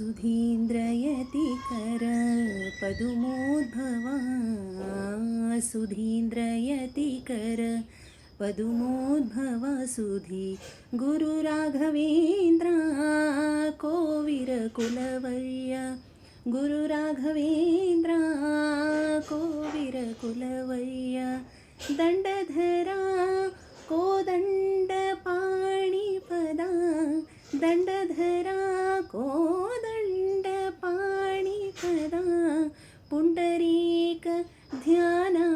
सुधीन्द्रयतिकर पदुमोद्भवा सुधीन्द्रयतिकर पदुमोद्भवा सुधी गुरुराघवेन्द्र कोविरकुलवर्य गुरुराघवेन्द्र कोविरकुलवर्य दण्डधरा कोदण्डपाणिपदा दण्डधरा कोदण्डपाणिपदा पुण्डरीक ध्यानातण्डमतिकं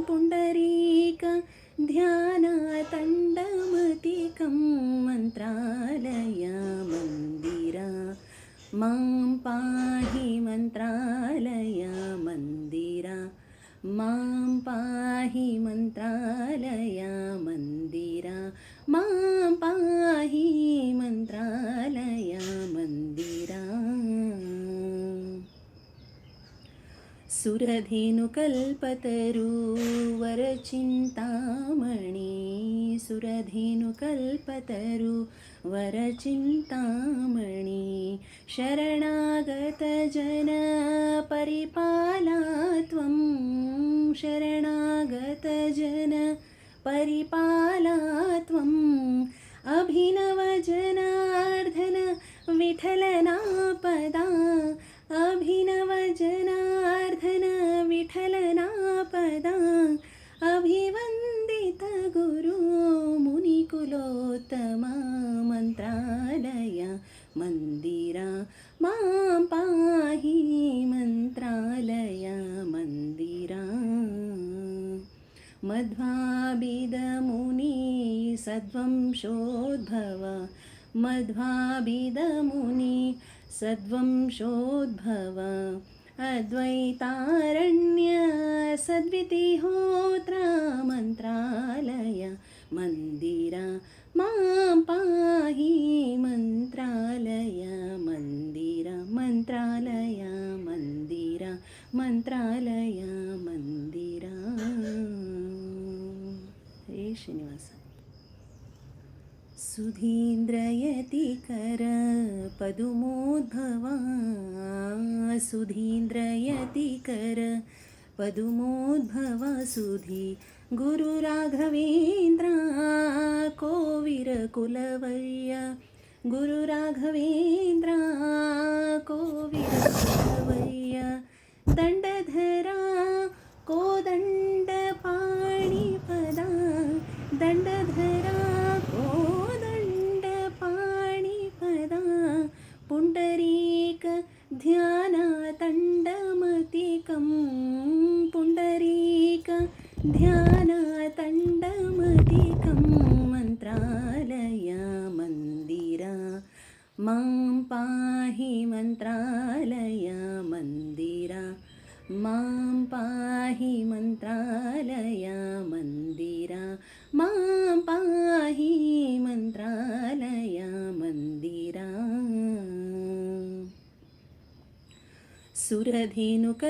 पुण्डरीक ध्यानातण्डमतिकं मन्त्रालय मन्दिरा मां पाहि मन्त्रालय मन्दिरा मां पाहि मन्त्रालय मन्दिरा मां पाहि मन्त्रालय मन्दिरा सुरधेनुकल्पतरुवरचिन्तामणि सुरधेनुकल्पतरुवरचिन्तामणि शरणागतजन परिपाला त्वं शरणागतजन परिपाला त्वम् अभिनवजनार्दन विठलनापदा अभिनवजनार्दन विठलनापदा अभिवन्दित गुरु मुनिकुलोत्तमा मन्त्रालय मन्दिरा मां पाहि मन्त्रालय मन्दिरा मध्वाभिदमुनि सद्वंशोद्भव मध्वाभिदमुनि सद्वंशोद्भव अद्वैतारण्य सद्वितिहोत्र मन्त्रालय मन्दिरा मां पाहि मन्त्रालय मन्दिरा मन्त्रालय मन्दिरा मन्त्रालय मन्दिरा हे श्रीनिवास सुधीन्द्रयतिकर पदुमोद्भवा सुधीन्द्रयतिकर पदुमोद्भवा सुधी गुरुराघवेन्द्र कोविरकुलवर्य गुरुराघवेन्द्र कोविरकुलवर्य दण्डधरा कोदण्डपाणिपदा दण्डधरा कोदण्डपाणिपदा पुण्डरीक ध्यानातण्डमतिकं पुण्डरीक ध्यानातण्डमतिकं मन्त्रालय मन्दिरा मां पाहि मन्त्रालय मन्दिरा मां पाहि मन्त्रालय मन्दिरा मां पाहि मन्त्रालय मन्दिरा सुरधेनुकल्पतरुवरचिन्तामणि